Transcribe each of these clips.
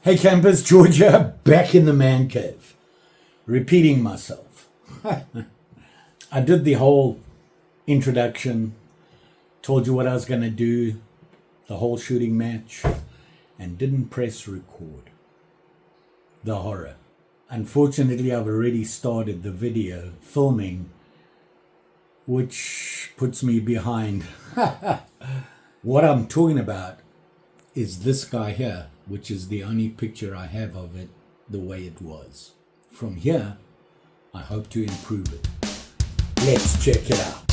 Hey campers, Georgia, back in the man cave. Repeating myself. I did the whole introduction, told you what I was going to do, the whole shooting match, and didn't press record. The horror. Unfortunately, I've already started the video filming, which puts me behind. What I'm talking about is this guy here, which is the only picture I have of it the way it was. From here, I hope to improve it. Let's check it out.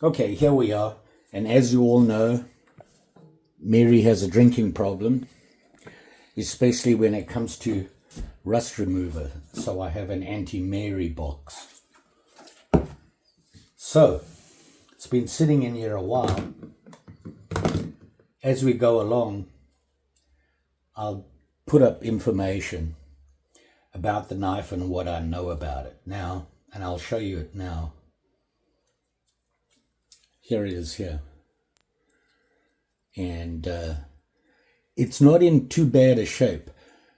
Okay, here we are. And as you all know, Mary has a drinking problem, especially when it comes to rust remover. So I have an anti-Mary box. So it's been sitting in here a while. As we go along, I'll put up information about the knife and what I know about it now, and I'll show you it now. Here it is here. And it's not in too bad a shape.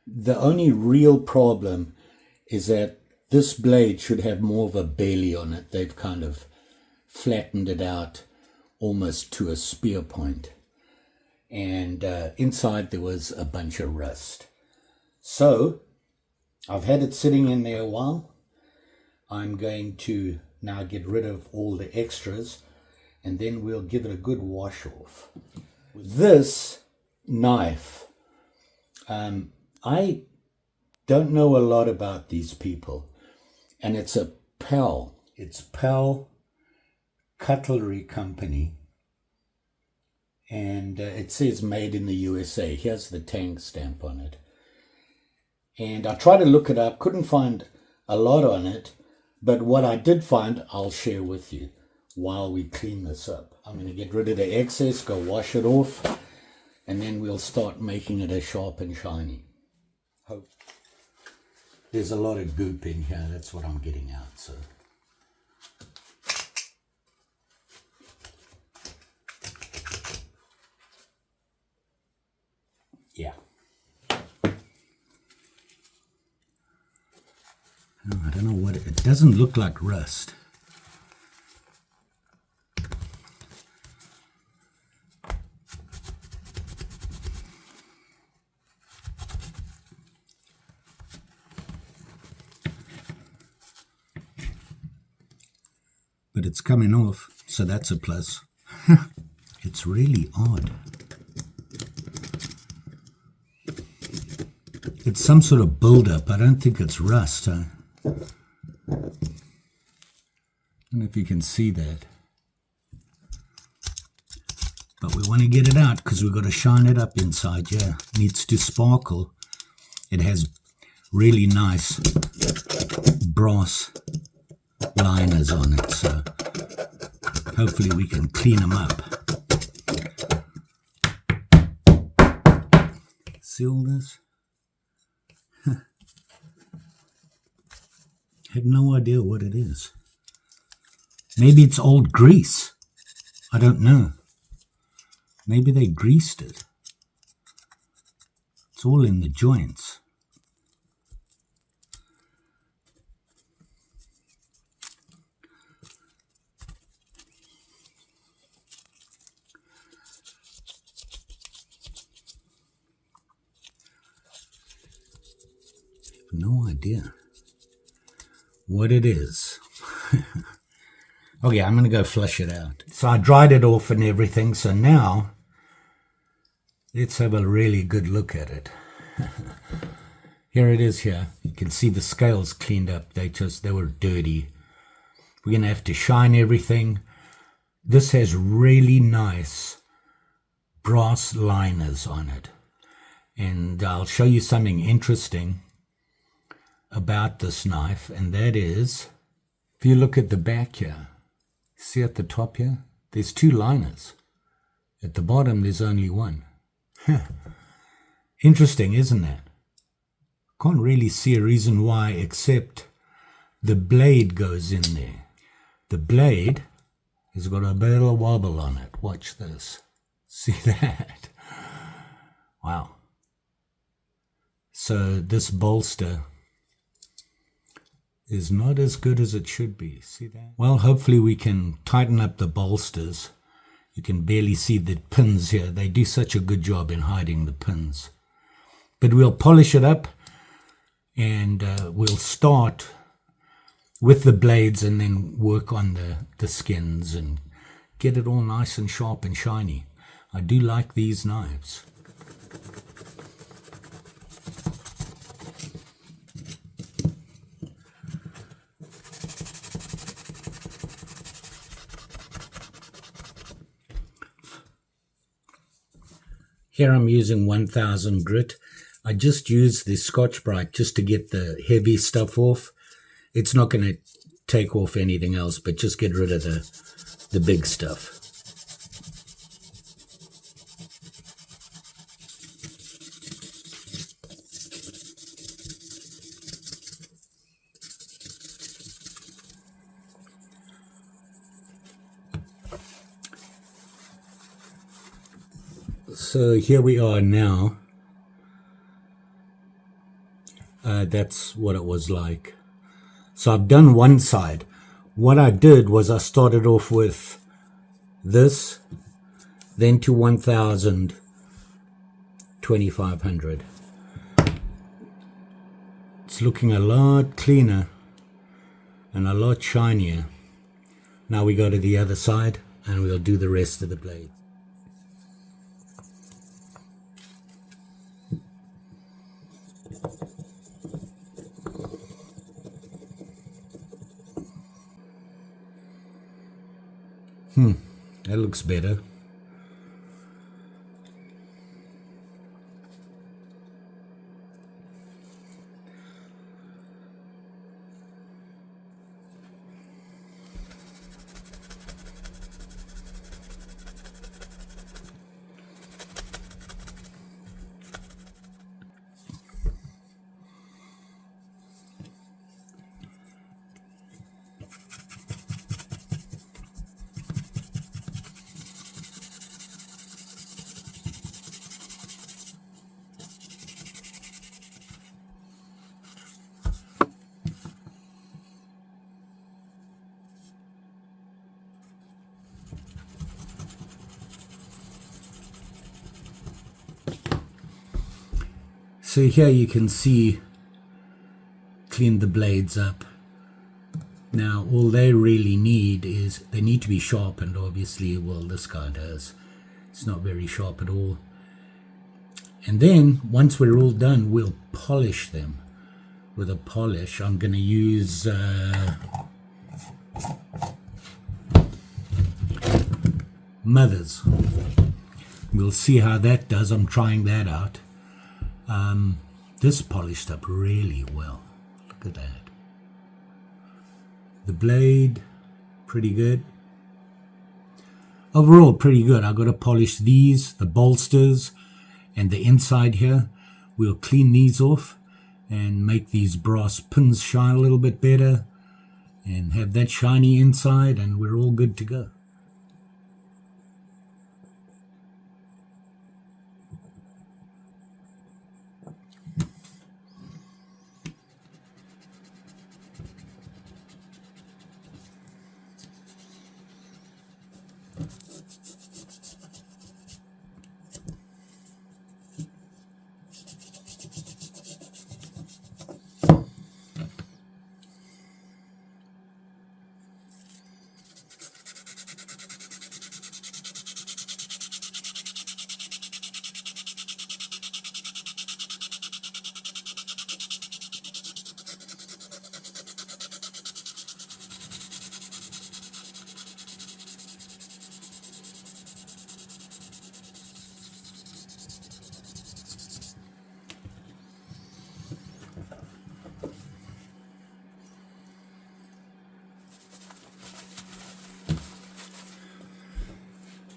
The only real problem is that this blade should have more of a belly on it. They've kind of flattened it out almost to a spear point. And inside there was a bunch of rust. So I've had it sitting in there a while. I'm going to now get rid of all the extras, and then we'll give it a good wash off. This knife, I don't know a lot about these people, and it's a PAL. It's PAL Cutlery Company, and it says made in the USA. Here's the tank stamp on it. And I tried to look it up, couldn't find a lot on it, but what I did find, I'll share with you while we clean this up. I'm going to get rid of the excess, go wash it off, and then we'll start making it as sharp and shiny. Hope. There's a lot of goop in here, that's what I'm getting out. So yeah. Oh, I don't know what it doesn't look like rust. But it's coming off, so that's a plus. It's really odd. It's some sort of buildup. I don't think it's rust. I don't know if you can see that. But we want to get it out because we've got to shine it up inside. Yeah, it needs to sparkle. It has really nice brass liners on it, so hopefully we can clean them up. See all this? I have no idea what it is. Maybe it's old grease. I don't know. Maybe they greased it. It's all in the joints. No idea what it is. Okay, I'm going to go flush it out. So I dried it off and everything, so now let's have a really good look at it. Here it is here. You can see the scales cleaned up. They were dirty. We're going to have to shine everything. This has really nice brass liners on it. And I'll show you something interesting about this knife, and that is, if you look at the back here, see at the top here, there's two liners. At the bottom there's only one. Interesting, isn't that? Can't really see a reason why, except the blade goes in there. The blade has got a bit of wobble on it. Watch this. See that? Wow. So this bolster is not as good as it should be. See that? Well, hopefully we can tighten up the bolsters. You can barely see the pins here. They do such a good job in hiding the pins. But we'll polish it up, and we'll start with the blades and then work on the skins and get it all nice and sharp and shiny. I do like these knives. Here I'm using 1000 grit. I just use the Scotch-Brite just to get the heavy stuff off. It's not going to take off anything else, but just get rid of the big stuff. So here we are now. That's what it was like. So I've done one side. What I did was I started off with this, then to 1000, 2500. It's looking a lot cleaner and a lot shinier. Now we go to the other side and we'll do the rest of the blade. That looks better. So here you can see, clean the blades up. Now all they really need is, they need to be sharpened obviously. Well, this guy does. It's not very sharp at all. And then once we're all done, we'll polish them with a polish. I'm going to use Mother's. We'll see how that does. I'm trying that out. This polished up really well. Look at that. The blade, pretty good. Overall, pretty good. I've got to polish these, the bolsters, and the inside here. We'll clean these off and make these brass pins shine a little bit better and have that shiny inside, and we're all good to go.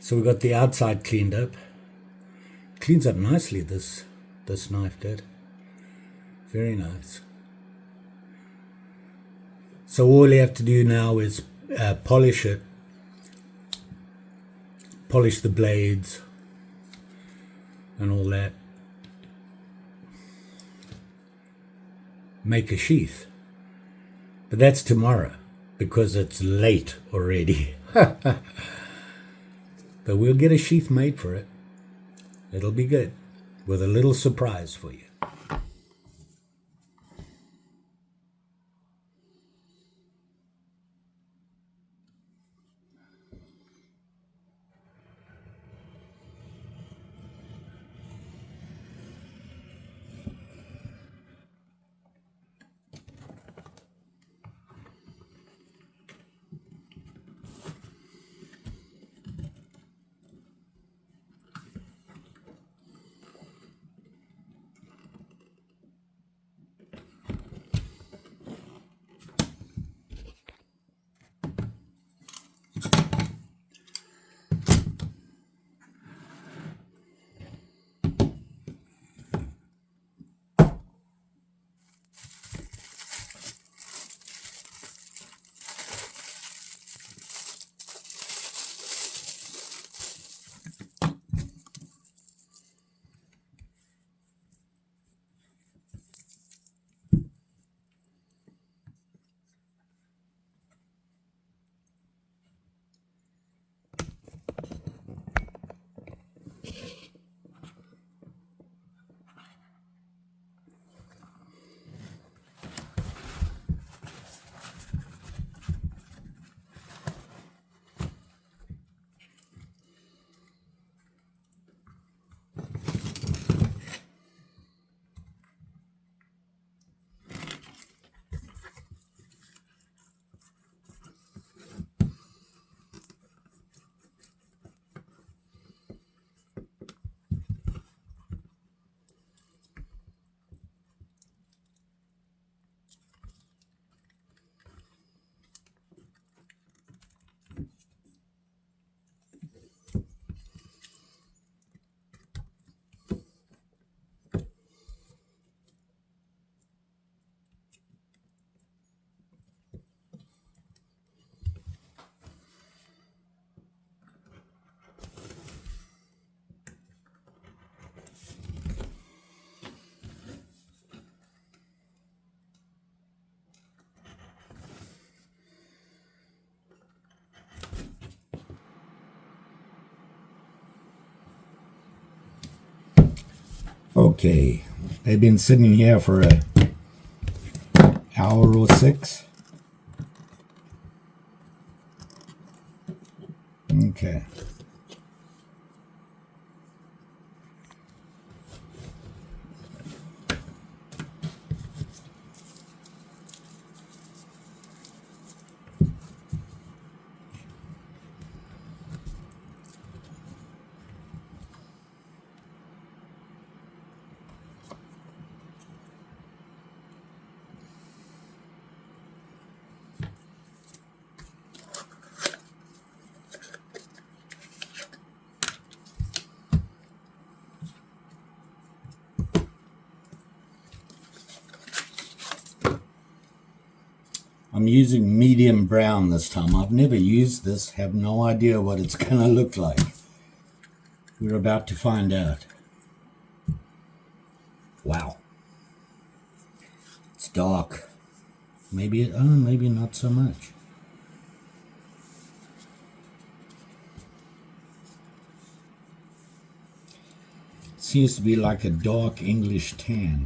So we got the outside cleaned up. Cleans up nicely, this knife did. Very nice. So all you have to do now is polish it, polish the blades and all that, make a sheath. But that's tomorrow because it's late already. But we'll get a sheath made for it. It'll be good, with a little surprise for you. Okay, they've been sitting here for an hour or 6. Okay. I'm using medium brown this time. I've never used this, have no idea what it's going to look like. We're about to find out. Wow. It's dark. Maybe not so much. It seems to be like a dark English tan.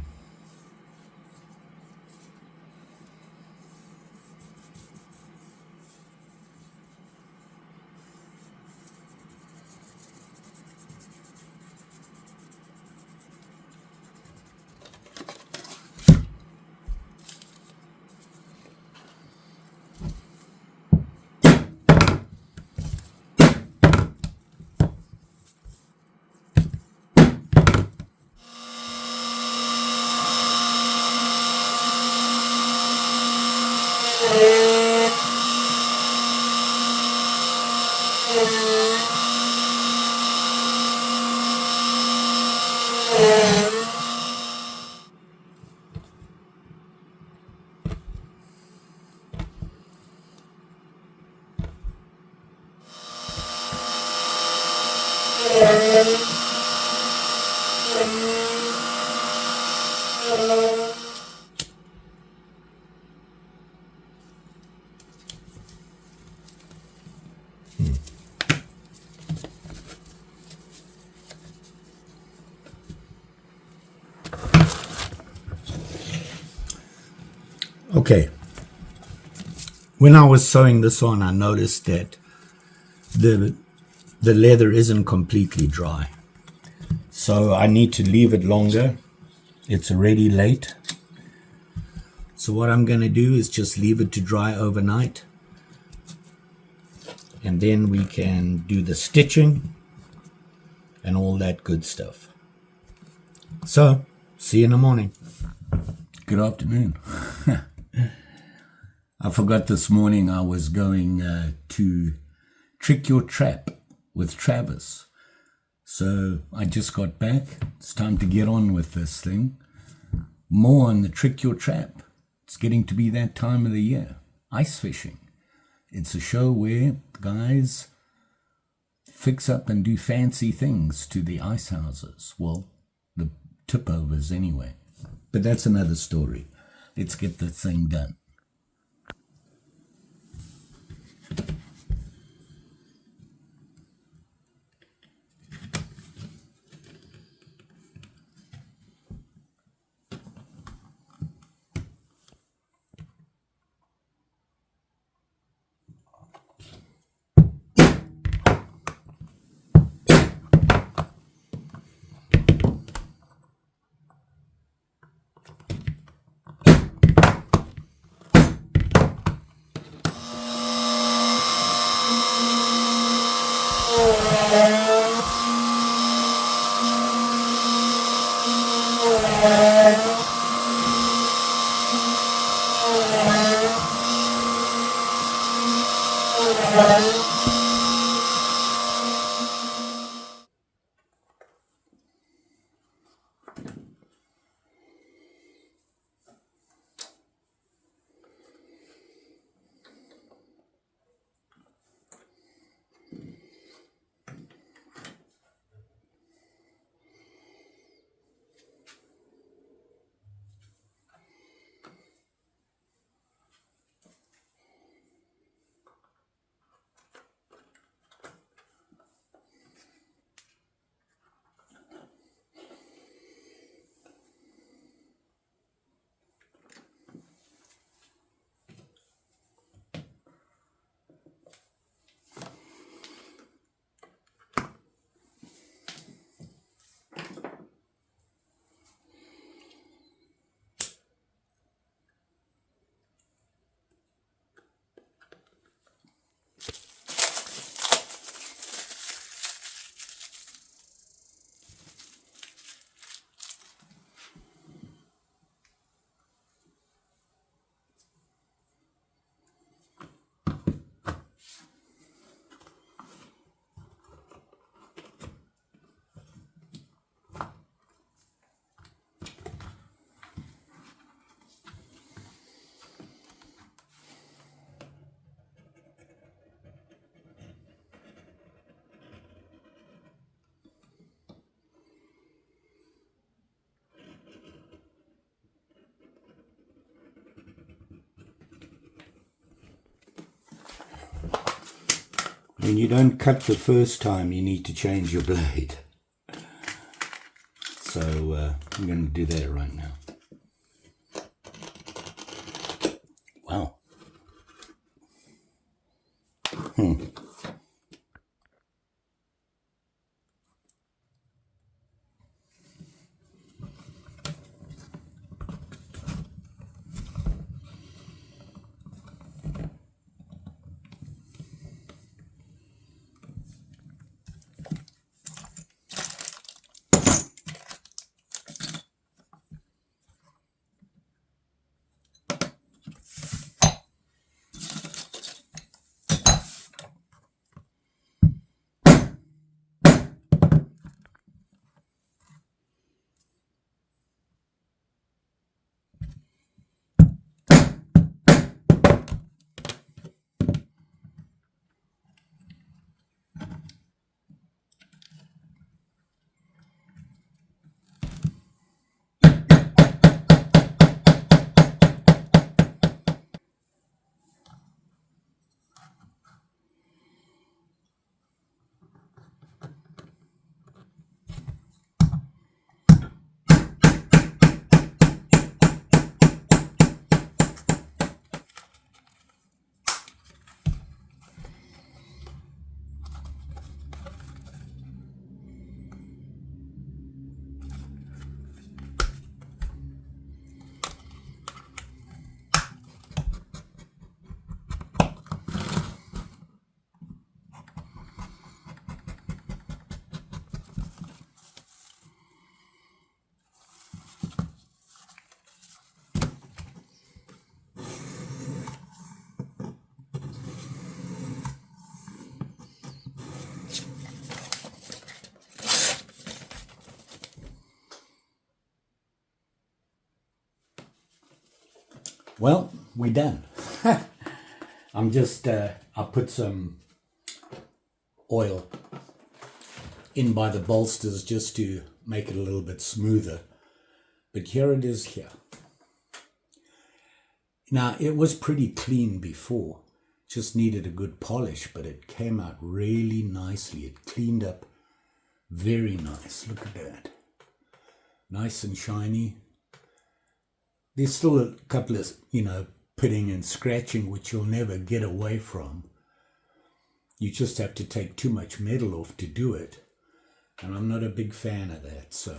Okay, when I was sewing this on, I noticed that the leather isn't completely dry, so I need to leave it longer. It's already late, so what I'm going to do is just leave it to dry overnight, and then we can do the stitching and all that good stuff. So, see you in the morning. Good afternoon. I forgot this morning I was going to Trick Your Trap with Travis. So I just got back. It's time to get on with this thing. More on the Trick Your Trap. It's getting to be that time of the year. Ice fishing. It's a show where guys fix up and do fancy things to the ice houses. Well, the tip overs anyway. But that's another story. Let's get the thing done. When you don't cut the first time, you need to change your blade. So I'm going to do that right now. Wow. Well, we're done. I'm just, I put some oil in by the bolsters just to make it a little bit smoother. But here it is here. Now, it was pretty clean before. Just needed a good polish, but it came out really nicely. It cleaned up very nice. Look at that. Nice and shiny. There's still a couple of, pitting and scratching, which you'll never get away from. You just have to take too much metal off to do it. And I'm not a big fan of that. So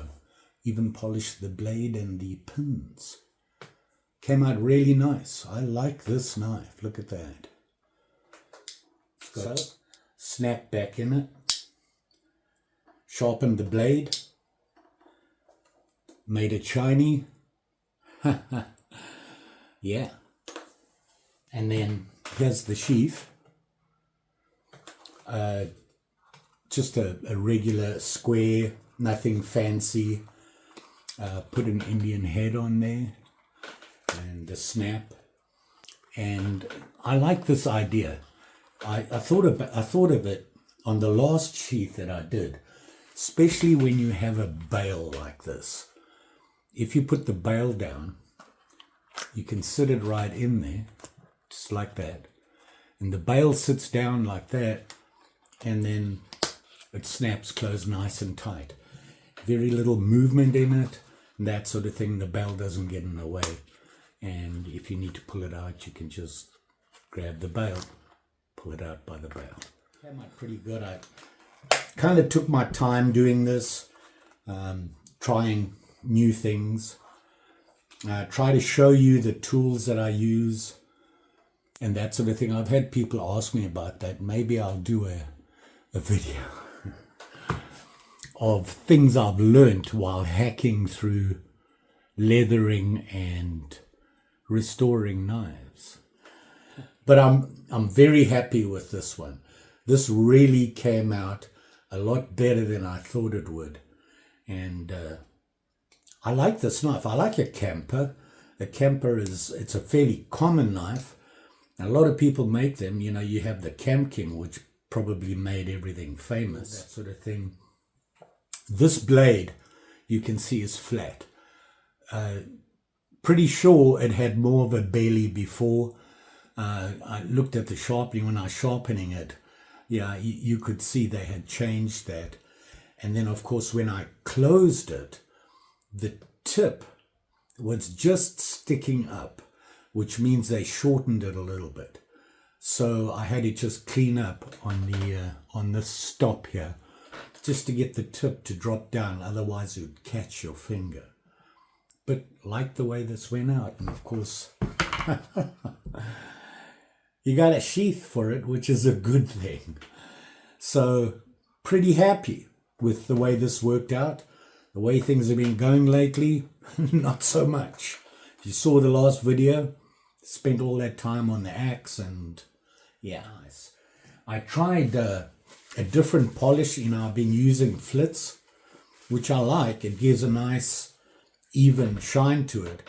even polished the blade and the pins. Came out really nice. I like this knife. Look at that. It's got a snap back in it. Sharpened the blade. Made it shiny. Yeah. And then here's the sheath. Just a regular square, nothing fancy. Put an Indian head on there and a snap. And I like this idea. I thought of it on the last sheath that I did, especially when you have a bail like this. If you put the bail down, you can sit it right in there, just like that. And the bail sits down like that, and then it snaps closed nice and tight. Very little movement in it, and that sort of thing. The bail doesn't get in the way. And if you need to pull it out, you can just grab the bail, pull it out by the bail. Came out pretty good. I kind of took my time doing this, trying new things. Try to show you the tools that I use and that sort of thing. I've had people ask me about that. Maybe I'll do a video of things I've learned while hacking through leathering and restoring knives. But I'm very happy with this one. This really came out a lot better than I thought it would. And I like this knife. I like a camper. A camper it's a fairly common knife. A lot of people make them. You have the Camp King, which probably made everything famous, that sort of thing. This blade, you can see, is flat. Pretty sure it had more of a belly before. I looked at the sharpening when I was sharpening it. Yeah, you could see they had changed that. And then, of course, when I closed it, the tip was just sticking up, which means they shortened it a little bit. So I had to just clean up on this stop here, just to get the tip to drop down. Otherwise, it would catch your finger. But like the way this went out, and of course, you got a sheath for it, which is a good thing. So pretty happy with the way this worked out. The way things have been going lately, not so much. If you saw the last video, spent all that time on the axe, and yeah, nice. I tried a different polish. I've been using Flitz, which I like. It gives a nice even shine to it.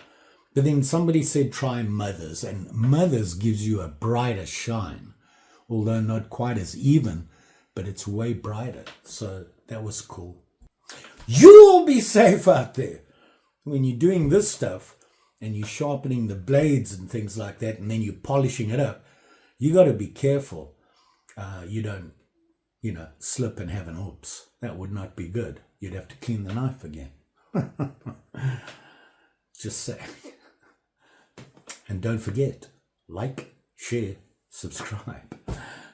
But then somebody said try Mothers, and Mothers gives you a brighter shine, although not quite as even, but it's way brighter. So that was cool. You'll be safe out there when you're doing this stuff and you're sharpening the blades and things like that, and then you're polishing it up. You got to be careful. You don't, slip and have an oops. That would not be good. You'd have to clean the knife again. Just saying. And don't forget, like, share, subscribe.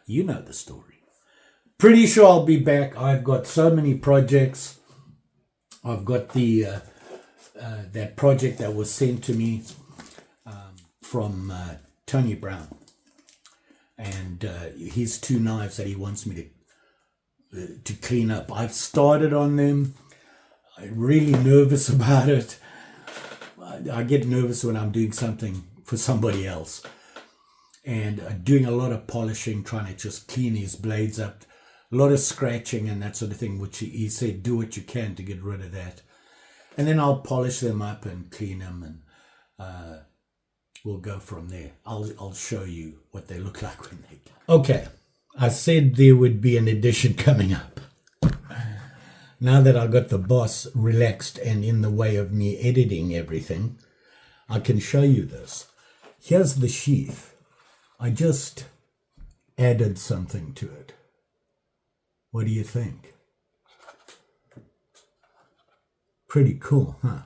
You know the story. Pretty sure I'll be back. I've got so many projects. I've got the that project that was sent to me from Tony Brown, and his 2 knives that he wants me to clean up. I've started on them. I'm really nervous about it. I get nervous when I'm doing something for somebody else, and doing a lot of polishing, trying to just clean his blades up. A lot of scratching and that sort of thing, which he said do what you can to get rid of that. And then I'll polish them up and clean them and we'll go from there. I'll show you what they look like when they go. Okay, I said there would be an edition coming up. Now that I got the boss relaxed and in the way of me editing everything, I can show you this. Here's the sheath. I just added something to it. What do you think? Pretty cool, huh?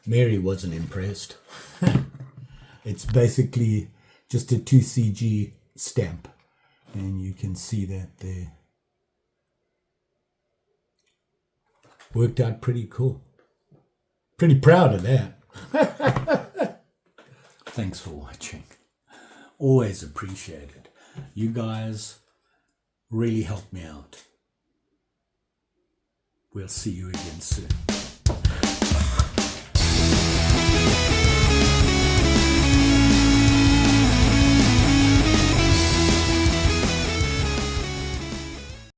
Mary wasn't impressed. It's basically just a 2CG stamp, and you can see that there. Worked out pretty cool. Pretty proud of that. Thanks for watching. Always appreciated. You guys really helped me out. We'll see you again soon.